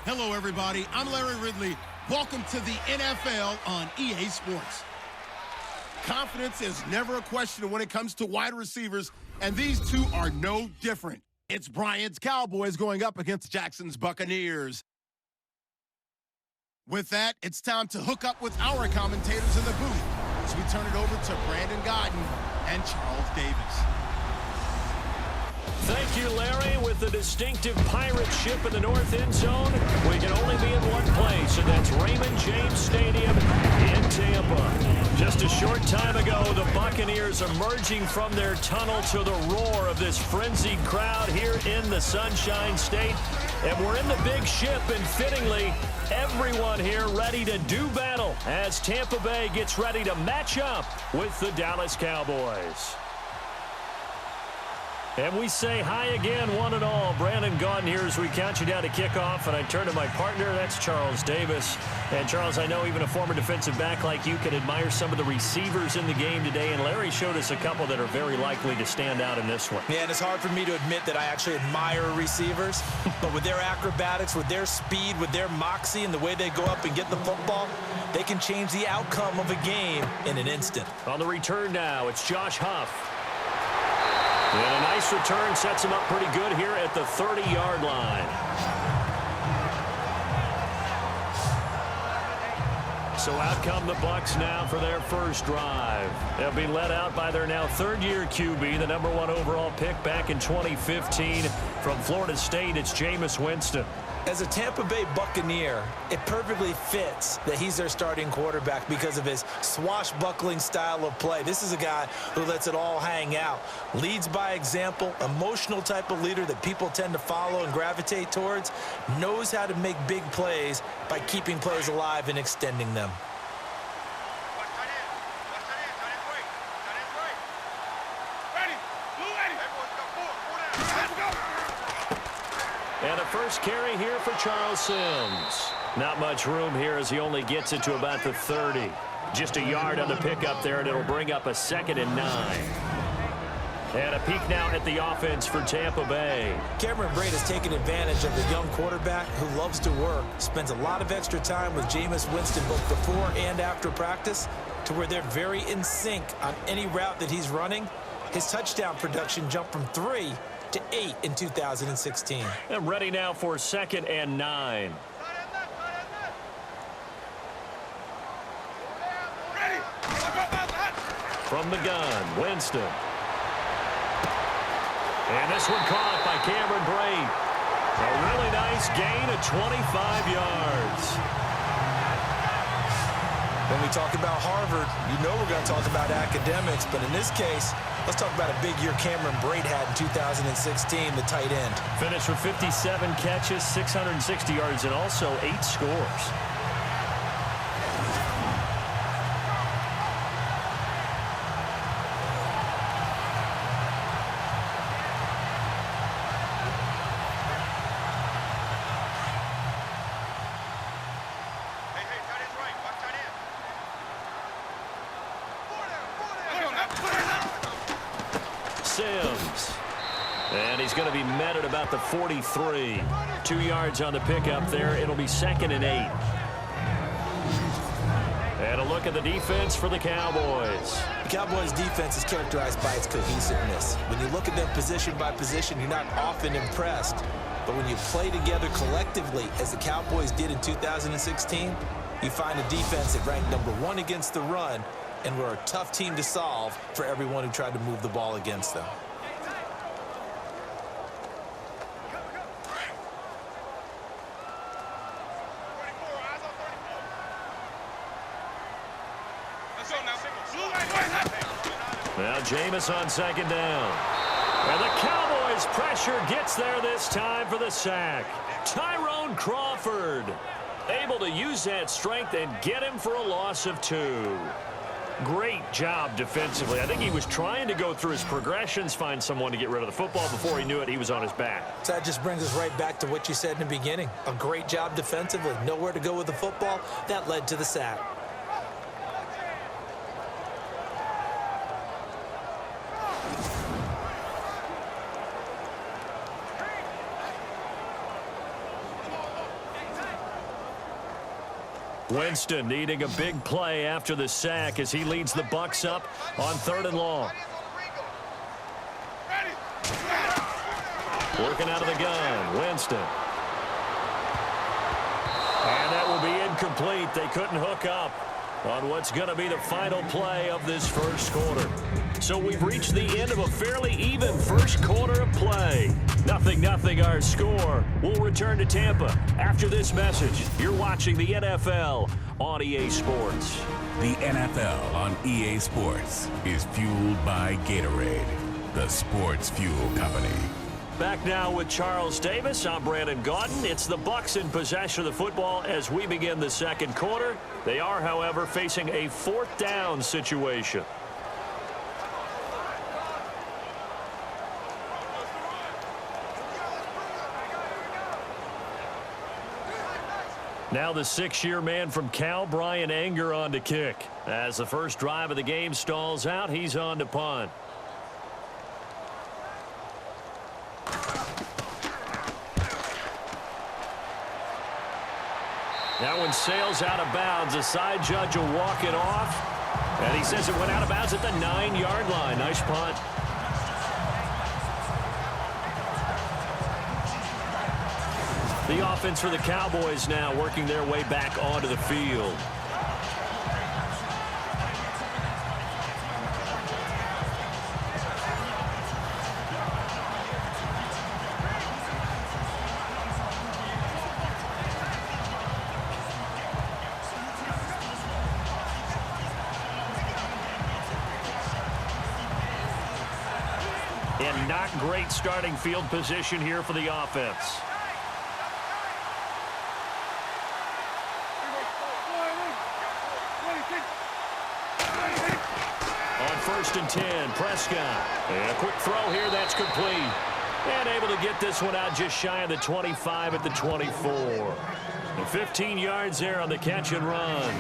Hello, everybody. I'm Larry Ridley. Welcome to the NFL on EA Sports. Confidence is never a question when it comes to wide receivers, and these two are no different. It's Bryant's Cowboys going up against Jackson's Buccaneers. With that, it's time to hook up with our commentators in the booth as we turn it over to Brandon Godden and Charles Davis. Thank you, Larry. With the distinctive pirate ship in the north end zone, we can only be in one place, and that's Raymond James Stadium in Tampa. Just a short time ago, the Buccaneers emerging from their tunnel to the roar of this frenzied crowd here in the Sunshine State. And we're in the big ship, and fittingly, everyone here ready to do battle as Tampa Bay gets ready to match up with the Dallas Cowboys. And we say hi again, one and all. Brandon Gaudin here as we count you down to kickoff. And I turn to my partner, that's Charles Davis. And Charles, I know even a former defensive back like you can admire some of the receivers in the game today. And Larry showed us a couple that are very likely to stand out in this one. Yeah, and it's hard for me to admit that I actually admire receivers. But with their acrobatics, with their speed, with their moxie, and the way they go up and get the football, they can change the outcome of a game in an instant. On the return now, it's Josh Huff. And a nice return sets him up pretty good here at the 30-yard line. So out come the Bucs now for their first drive. They'll be led out by their now third-year QB, the number 1 overall pick back in 2015 from Florida State. It's Jameis Winston. As a Tampa Bay Buccaneer, it perfectly fits that he's their starting quarterback because of his swashbuckling style of play. This is a guy who lets it all hang out, leads by example, emotional type of leader that people tend to follow and gravitate towards, knows how to make big plays by keeping plays alive and extending them. And a first carry here for Charles Sims. Not much room here as he only gets it to about the 30. Just a yard on the pickup there, and it'll bring up a 2nd and 9. And a peek now at the offense for Tampa Bay. Cameron Brate has taken advantage of the young quarterback who loves to work, spends a lot of extra time with Jameis Winston both before and after practice, to where they're very in sync on any route that he's running. His touchdown production jumped from 3 to 8 in 2016. And ready now for 2nd and 9. From the gun, Winston. And this one caught by Cameron Brate. A really nice gain of 25 yards. When we talk about Harvard, you know we're going to talk about academics, but in this case, let's talk about a big year Cameron Brate had in 2016, the tight end. Finished with 57 catches, 660 yards, and also 8 scores. Sims. And he's going to be met at about the 43. 2 yards on the pickup there. It'll be 2nd and 8. And a look at the defense for the Cowboys. The Cowboys' defense is characterized by its cohesiveness. When you look at them position by position, you're not often impressed. But when you play together collectively, as the Cowboys did in 2016, you find a defense that ranked number 1 against the run, and were a tough team to solve for everyone who tried to move the ball against them. Now Jameis on 2nd down. And the Cowboys pressure gets there this time for the sack. Tyrone Crawford able to use that strength and get him for a loss of 2. Great job defensively. I think he was trying to go through his progressions, find someone to get rid of the football. Before he knew it, he was on his back. So that just brings us right back to what you said in the beginning. A great job defensively. Nowhere to go with the football. That led to the sack. Winston needing a big play after the sack as he leads the Bucs up on 3rd and long. Working out of the gun, Winston. And that will be incomplete. They couldn't hook up on what's going to be the final play of this first quarter. So we've reached the end of a fairly even first quarter of play. 0-0 our score. We'll return to Tampa after this message. You're watching the NFL on EA Sports. The NFL on EA Sports is fueled by Gatorade, the sports fuel company. Back now with Charles Davis. I'm Brandon Gaudin. It's the Bucs in possession of the football as we begin the second quarter. They are, however, facing a 4th down situation. Now the 6-year man from Cal, Brian Anger, on to kick. As the first drive of the game stalls out, he's on to punt. That one sails out of bounds. The side judge will walk it off. And he says it went out of bounds at the 9-yard line. Nice punt. The offense for the Cowboys now working their way back onto the field. And not great starting field position here for the offense. On 1st and 10, Prescott. And a quick throw here, that's complete. And able to get this one out just shy of the 25 at the 24. And 15 yards there on the catch and run.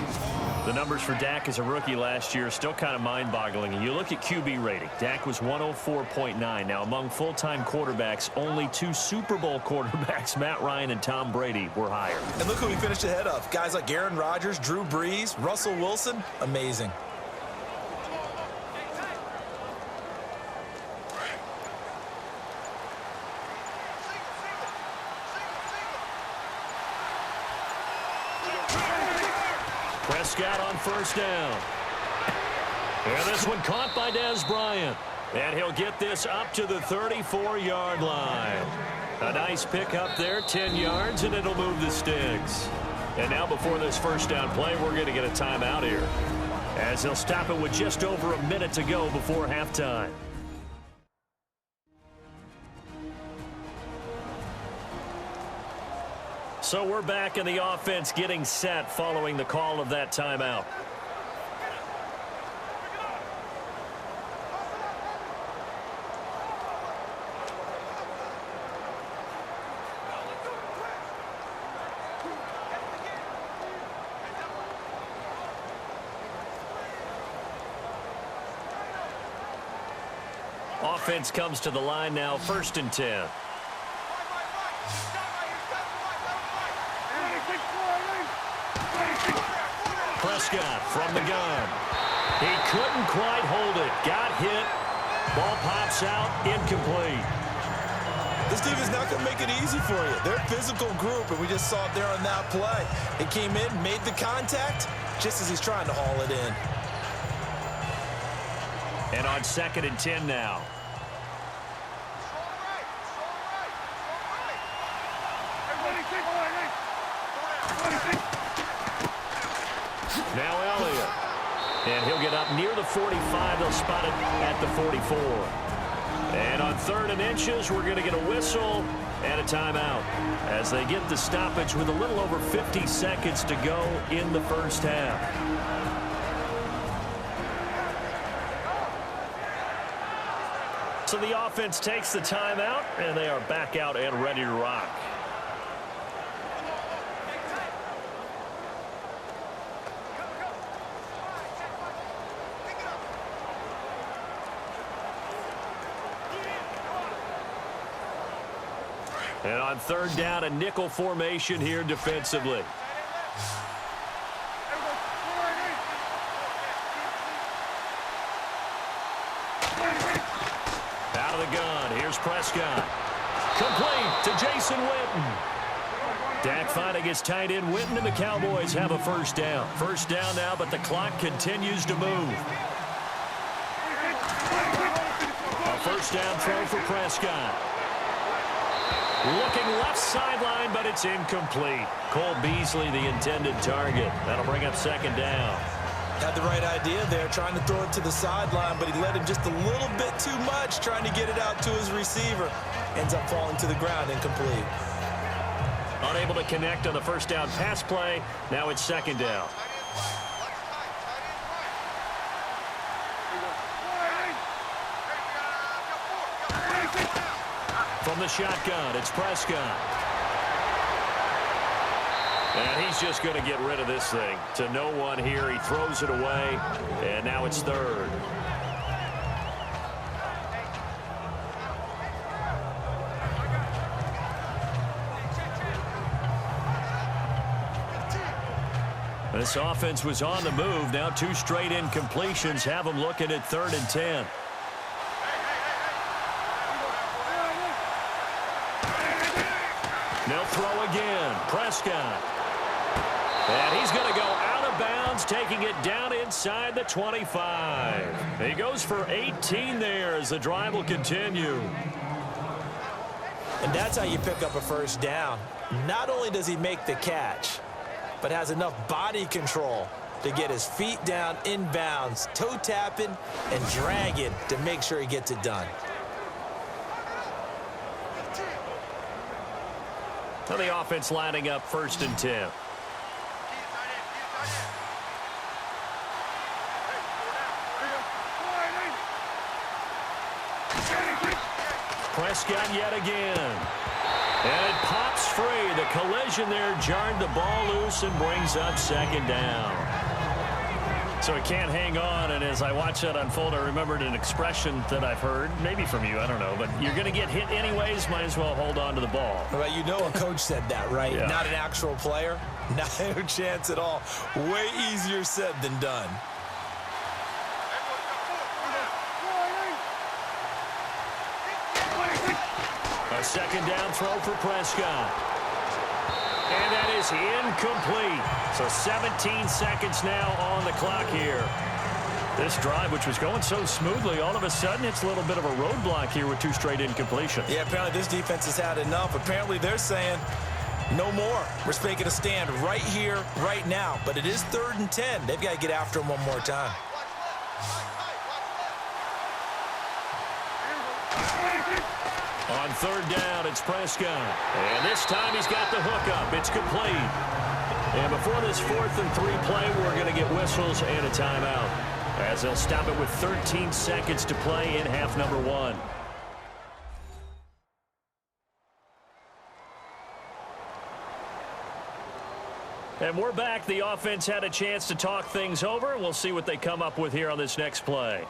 The numbers for Dak as a rookie last year are still kind of mind-boggling. And you look at QB rating. Dak was 104.9. Now, among full-time quarterbacks, only 2 Super Bowl quarterbacks, Matt Ryan and Tom Brady, were higher. And look who we finished ahead of. Guys like Aaron Rodgers, Drew Brees, Russell Wilson. Amazing. Prescott on 1st down. And this one caught by Dez Bryant. And he'll get this up to the 34-yard line. A nice pick up there, 10 yards, and it'll move the sticks. And now before this first down play, we're going to get a timeout here, as they'll stop it with just over a minute to go before halftime. So we're back in the offense getting set following the call of that timeout. Offense comes to the line now, 1st and 10. Prescott from the gun. He couldn't quite hold it. Got hit. Ball pops out. Incomplete. This defense not going to make it easy for you. They're a physical group, and we just saw it there on that play. It came in, made the contact, just as he's trying to haul it in. And on 2nd and 10 now. Now Elliott. And he'll get up near the 45. They'll spot it at the 44. And on 3rd and inches, we're going to get a whistle and a timeout as they get the stoppage with a little over 50 seconds to go in the first half. So the offense takes the timeout, and they are back out and ready to rock. And on 3rd down, a nickel formation here defensively. the gun. Here's Prescott. Complete to Jason Witten. Dak finding his tight end Witten, and the Cowboys have a first down. First down now, but the clock continues to move. A first down throw for Prescott. Looking left sideline, but it's incomplete. Cole Beasley, the intended target. That'll bring up second down. Had the right idea there, trying to throw it to the sideline, but he led him just a little bit too much, trying to get it out to his receiver. Ends up falling to the ground, incomplete. Unable to connect on the first down pass play. Now it's second down. From the shotgun, it's Prescott. And he's just going to get rid of this thing. To no one here. He throws it away. And now it's third. This offense was on the move. Now two straight incompletions have them looking at 3rd and 10. They'll throw again. Prescott. And he's going to go out of bounds, taking it down inside the 25. He goes for 18 there as the drive will continue. And that's how you pick up a first down. Not only does he make the catch, but has enough body control to get his feet down inbounds, toe tapping and dragging to make sure he gets it done. Now the offense lining up 1st and 10. Prescott yet again. And it pops free. The collision there jarred the ball loose and brings up second down. So he can't hang on, and as I watch that unfold, I remembered an expression that I've heard, maybe from you, I don't know, but you're going to get hit anyways, might as well hold on to the ball. Well, you know a coach said that, right? Yeah. Not an actual player. No chance at all. Way easier said than done. A second down throw for Prescott. And that is incomplete. So 17 seconds now on the clock here. This drive, which was going so smoothly, all of a sudden it's a little bit of a roadblock here with two straight incompletions. Yeah, apparently this defense has had enough. Apparently they're saying no more. We're making a stand right here, right now. But it is 3rd and 10. They've got to get after him one more time. On 3rd down, it's Prescott. And this time he's got the hook up. It's complete. And before this 4th and 3 play, we're going to get whistles and a timeout, as they'll stop it with 13 seconds to play in half number 1. And we're back. The offense had a chance to talk things over, and we'll see what they come up with here on this next play.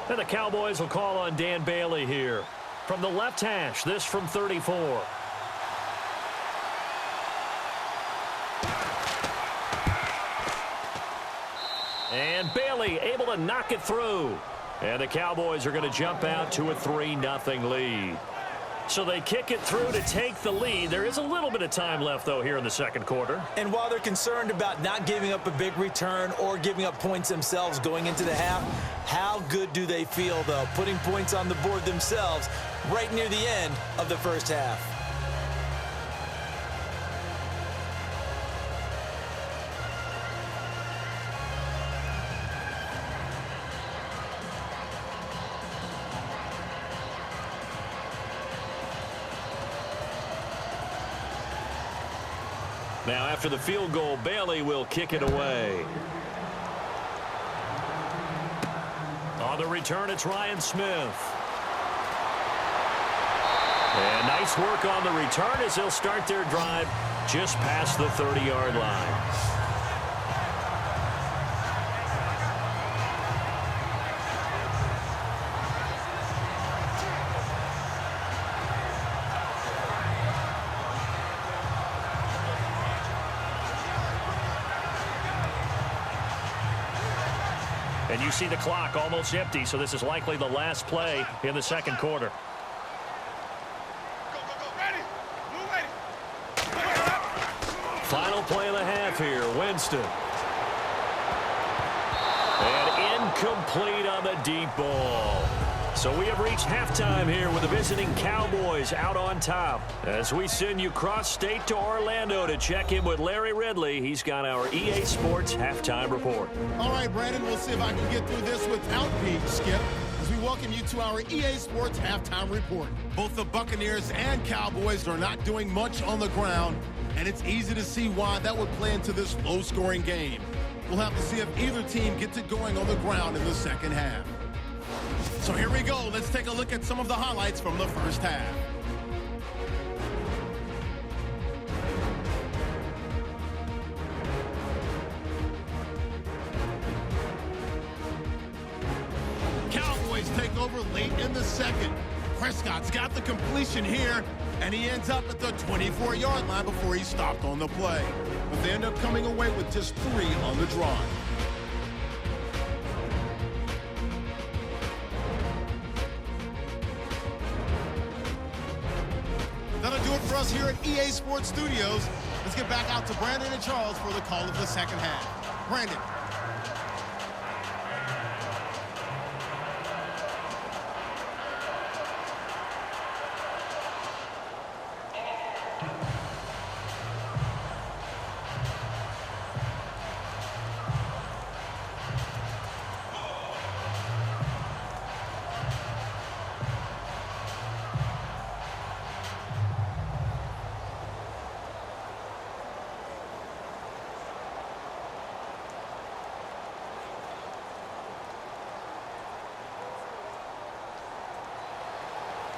And the Cowboys will call on Dan Bailey here. From the left hash, this from 34. And Bailey able to knock it through. And the Cowboys are going to jump out to a 3-0 lead. So they kick it through to take the lead. There is a little bit of time left, though, here in the second quarter. And while they're concerned about not giving up a big return or giving up points themselves going into the half, how good do they feel, though, putting points on the board themselves right near the end of the first half? Now, after the field goal, Bailey will kick it away. On the return, it's Ryan Smith. And nice work on the return as they'll start their drive just past the 30-yard line. And you see the clock almost empty, so this is likely the last play in the second quarter. Final play of the half here, Winston. And incomplete on the deep ball. So we have reached halftime here with the visiting Cowboys out on top. As we send you cross-state to Orlando to check in with Larry Ridley, he's got our EA Sports halftime report. All right, Brandon, we'll see if I can get through this without Pete, Skip, as we welcome you to our EA Sports halftime report. Both the Buccaneers and Cowboys are not doing much on the ground, and it's easy to see why that would play into this low-scoring game. We'll have to see if either team gets it going on the ground in the second half. So here we go. Let's take a look at some of the highlights from the first half. Cowboys take over late in the second. Prescott's got the completion here, and he ends up at the 24-yard line before he's stopped on the play. But they end up coming away with just 3 on the drive. That'll do it for us here at EA Sports Studios. Let's get back out to Brandon and Charles for the call of the second half. Brandon.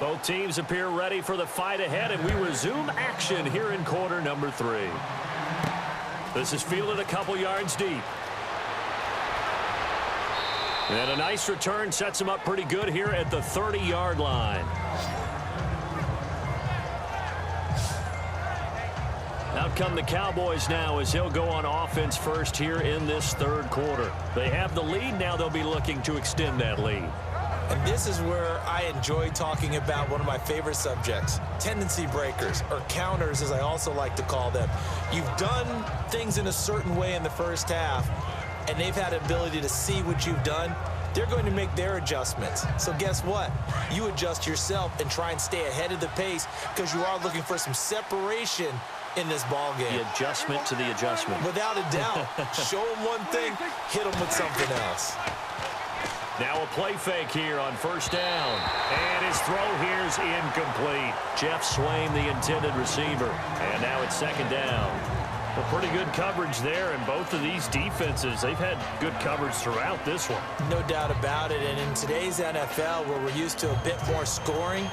Both teams appear ready for the fight ahead, and we resume action here in quarter number 3. This is fielded a couple yards deep. And a nice return sets him up pretty good here at the 30-yard line. Out come the Cowboys now as he'll go on offense first here in this third quarter. They have the lead. Now they'll be looking to extend that lead. And this is where I enjoy talking about one of my favorite subjects, tendency breakers, or counters as I also like to call them. You've done things in a certain way in the first half, and they've had the ability to see what you've done. They're going to make their adjustments. So guess what? You adjust yourself and try and stay ahead of the pace because you are looking for some separation in this ball game. The adjustment to the adjustment. Without a doubt. Show them one thing, hit them with something else. Now a play fake here on first down. And his throw here is incomplete. Jeff Swain, the intended receiver. And now it's second down. Well, pretty good coverage there, and both of these defenses, they've had good coverage throughout this one. No doubt about it, and in today's NFL, where we're used to a bit more scoring,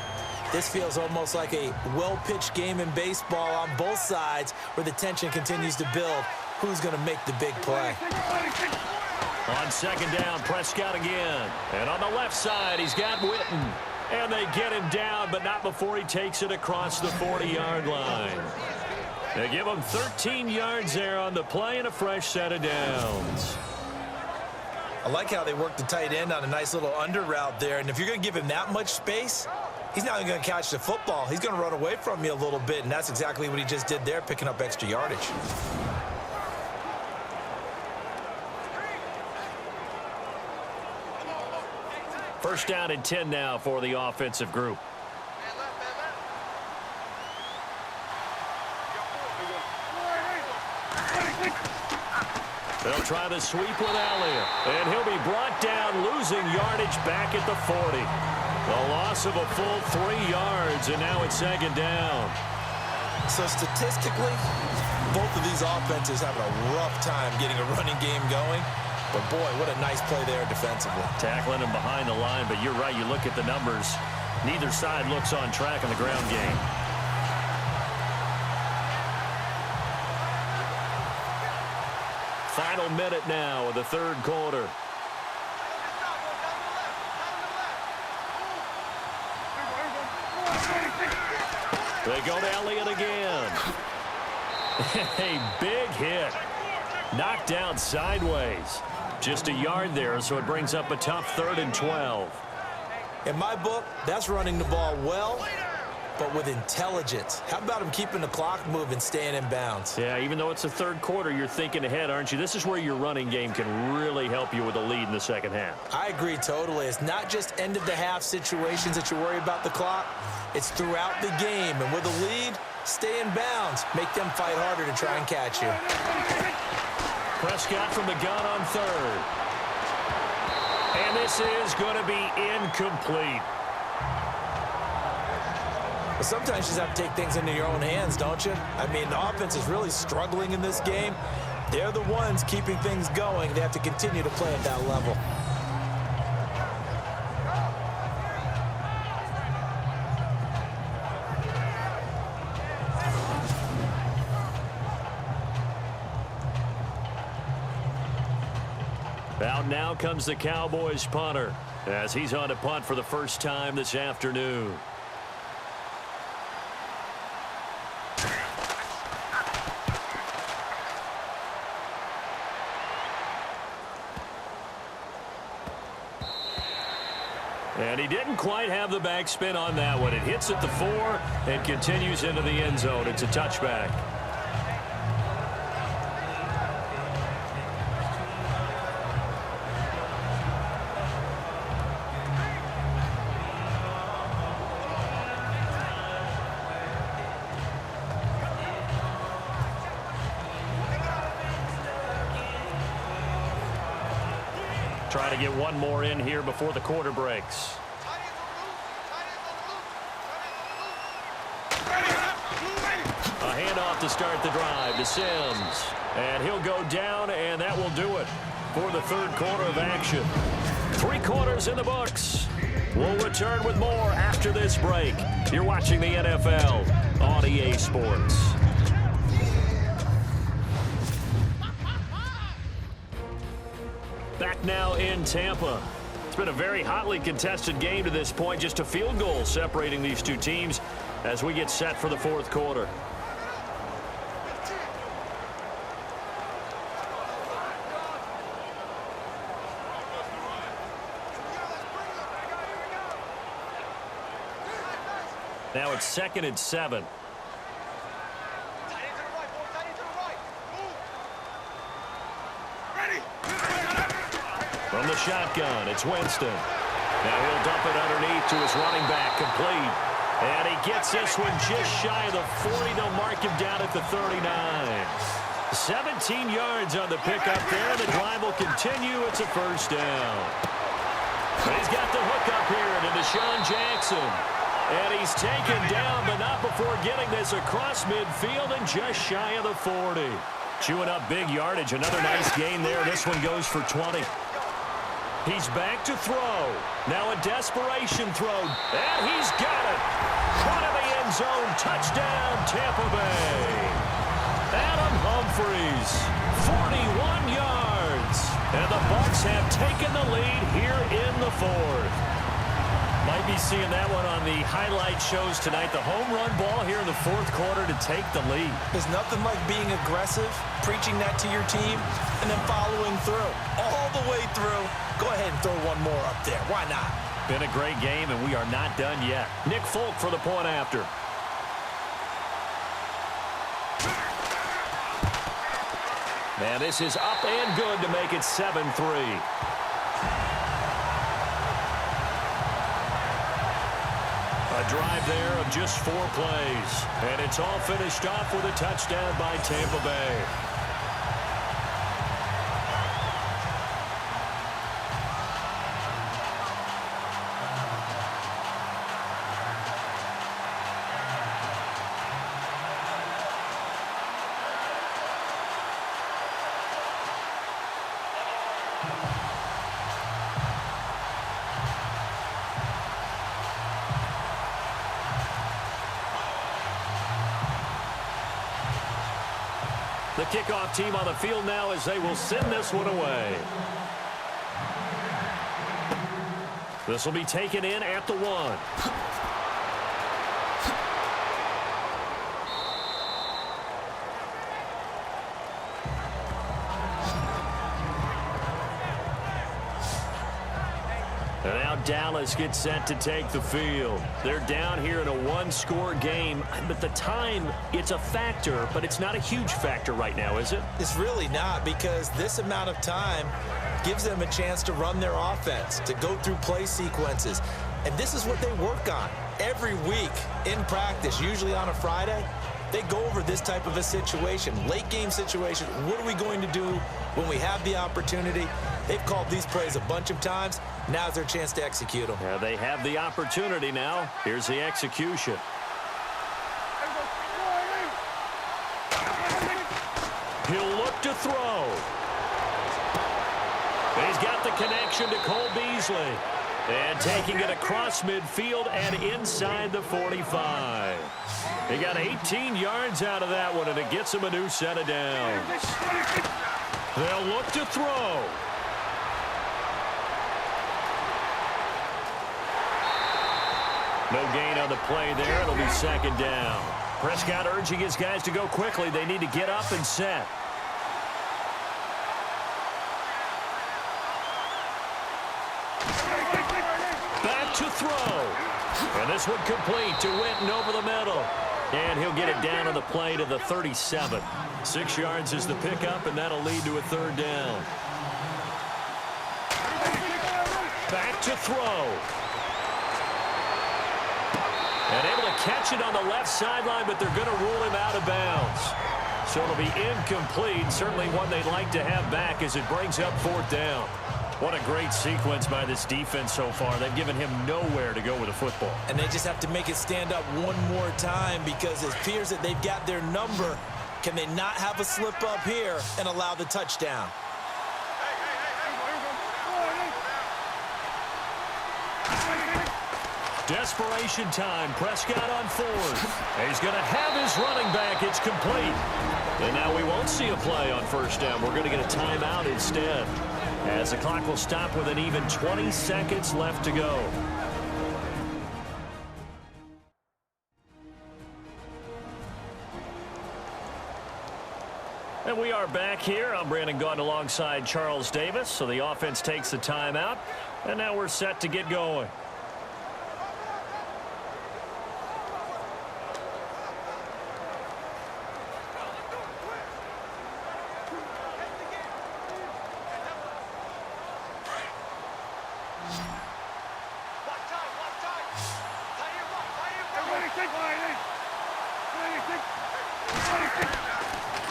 this feels almost like a well-pitched game in baseball on both sides where the tension continues to build. Who's going to make the big play? On second down, Prescott again. And on the left side, he's got Witten. And they get him down, but not before he takes it across the 40-yard line. They give him 13 yards there on the play and a fresh set of downs. I like how they work the tight end on a nice little under route there. And if you're going to give him that much space, he's not even going to catch the football. He's going to run away from you a little bit, and that's exactly what he just did there, picking up extra yardage. First down and 10 now for the offensive group. They'll try to sweep with Elliott. And he'll be brought down, losing yardage back at the 40. A loss of a full 3 yards, and now it's second down. So statistically, both of these offenses having a rough time getting a running game going. But, boy, what a nice play there defensively. Tackling him behind the line, but you're right. You look at the numbers. Neither side looks on track in the ground game. Final minute now of the third quarter. They go to Elliott again. A big hit. Knocked down sideways. Just a yard there, so it brings up a tough 3rd and 12. In my book, that's running the ball well, but with intelligence. How about him keeping the clock moving, staying in bounds? Yeah, even though it's the 3rd quarter, you're thinking ahead, aren't you? This is where your running game can really help you with a lead in the second half. I agree totally. It's not just end-of-the-half situations that you worry about the clock. It's throughout the game. And with a lead, stay in bounds. Make them fight harder to try and catch you. Prescott from the gun on 3rd. And this is going to be incomplete. But sometimes you just have to take things into your own hands, don't you? I mean, the offense is really struggling in this game. They're the ones keeping things going. They have to continue to play at that level. Out now comes the Cowboys punter as he's on to punt for the first time this afternoon. And he didn't quite have the backspin on that one. It hits at the 4 and continues into the end zone. It's a touchback. Trying to get one more in here before the quarter breaks. A handoff to start the drive to Sims. And he'll go down, and that will do it for the 3rd quarter of action. 3 quarters in the books. We'll return with more after this break. You're watching the NFL on EA Sports. Back now in Tampa. It's been a very hotly contested game to this point. Just a field goal separating these two teams as we get set for the 4th quarter. Now it's 2nd and 7. From the shotgun, it's Winston. Now he'll dump it underneath to his running back, complete. And he gets this one just shy of the 40. They'll mark him down at the 39. 17 yards on the pickup there. The drive will continue. It's a first down. But he's got the hook up here to Deshaun Jackson. And he's taken down, but not before getting this across midfield and just shy of the 40. Chewing up big yardage. Another nice gain there. This one goes for 20. He's back to throw. Now a desperation throw. And he's got it. Front of the end zone. Touchdown, Tampa Bay. Adam Humphries, 41 yards. And the Bucs have taken the lead here in the 4th. Might be seeing that one on the highlight shows tonight. The home run ball here in the 4th quarter to take the lead. There's nothing like being aggressive, preaching that to your team, and then following through. All the way through. Go ahead and throw one more up there. Why not? Been a great game, and we are not done yet. Nick Folk for the point after. And this is up and good to make it 7-3. A drive there of just 4 plays. And it's all finished off with a touchdown by Tampa Bay. The kickoff team on the field now as they will send this one away. This will be taken in at the 1. Dallas gets set to take the field. They're down here in a one-score game, but the time, it's a factor, but it's not a huge factor right now, is it? It's really not, because this amount of time gives them a chance to run their offense, to go through play sequences. And this is what they work on every week in practice, usually on a Friday. They go over this type of a situation, late game situation. What are we going to do when we have the opportunity? They've called these plays a bunch of times. Now's their chance to execute them. Yeah, they have the opportunity now. Here's the execution. He'll look to throw. He's got the connection to Cole Beasley. And taking it across midfield and inside the 45. He got 18 yards out of that one, and it gets him a new set of downs. They'll look to throw. No gain on the play there. It'll be second down. Prescott urging his guys to go quickly. They need to get up and set. To throw. And this one complete to Winton over the middle. And he'll get it down on the play to the 37. 6 yards is the pickup, and that'll lead to a third down. Back to throw. And able to catch it on the left sideline, but they're going to rule him out of bounds. So it'll be incomplete. Certainly one they'd like to have back as it brings up fourth down. What a great sequence by this defense so far. They've given him nowhere to go with the football. And they just have to make it stand up one more time, because it appears that they've got their number. Can they not have a slip up here and allow the touchdown? Desperation time. Prescott on fourth. He's going to have his running back. It's complete. And now we won't see a play on first down. We're going to get a timeout instead, as the clock will stop with an even 20 seconds left to go. And we are back here. I'm Brandon Gaudin alongside Charles Davis. So the offense takes the timeout, and now we're set to get going.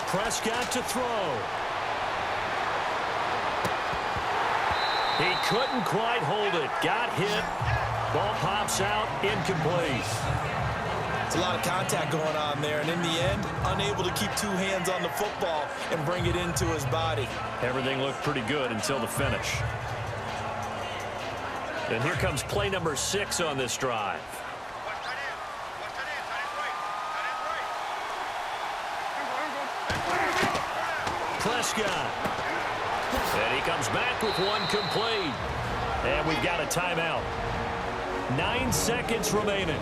Prescott to throw. He couldn't quite hold it. Got hit. Ball pops out. Incomplete. It's a lot of contact going on there, and in the end, unable to keep two hands on the football and bring it into his body. Everything looked pretty good until the finish. And here comes play number 6 on this drive. Prescott. And he comes back with one complete. And we've got a timeout. 9 seconds remaining.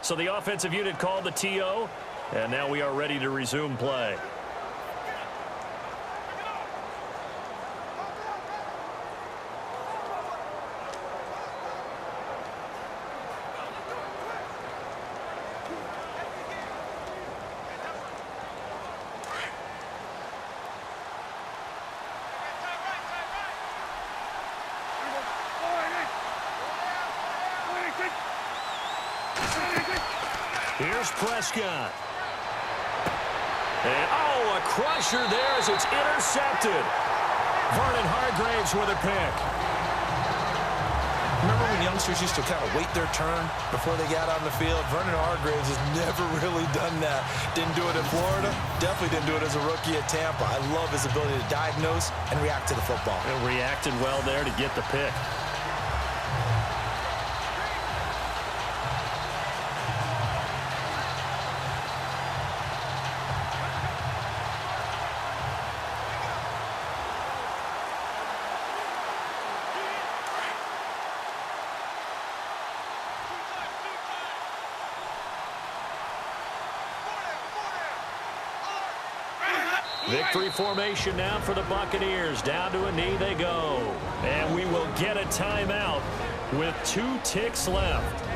So the offensive unit called the TO, and now we are ready to resume play. Here's Prescott. And, oh, a crusher there as it's intercepted. Vernon Hargreaves with a pick. Remember when youngsters used to kind of wait their turn before they got on the field? Vernon Hargreaves has never really done that. Didn't do it in Florida. Definitely didn't do it as a rookie at Tampa. I love his ability to diagnose and react to the football. And reacted well there to get the pick. Victory formation now for the Buccaneers. Down to a knee they go. And we will get a timeout with 2 ticks left.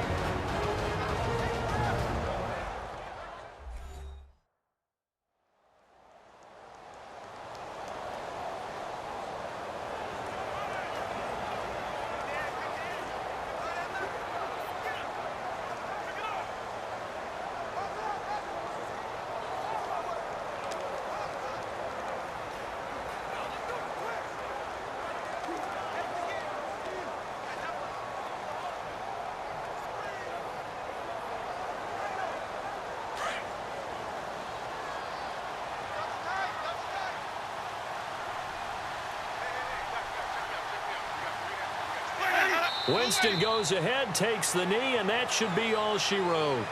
Winston goes ahead, takes the knee, and that should be all she wrote.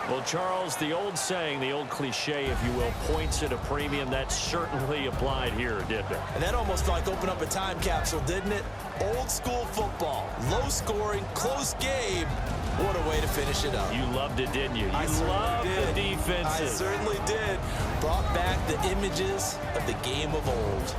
Well, Charles, the old saying, the old cliche, if you will, points at a premium, that certainly applied here, didn't it? And that almost like opened up a time capsule, didn't it? Old school football, low scoring, close game. What a way to finish it up. You loved it, didn't you? I You loved the defenses. I certainly did. Brought back the images of the game of old.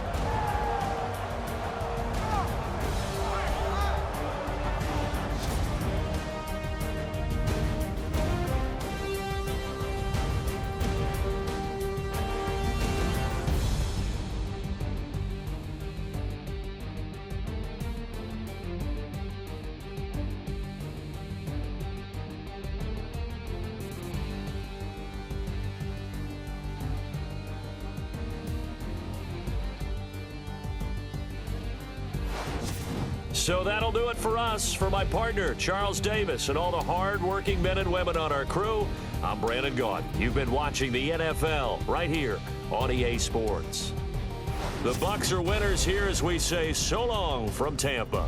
So that'll do it for us. For my partner, Charles Davis, and all the hard-working men and women on our crew, I'm Brandon Gaudin. You've been watching the NFL right here on EA Sports. The Bucs are winners here as we say so long from Tampa.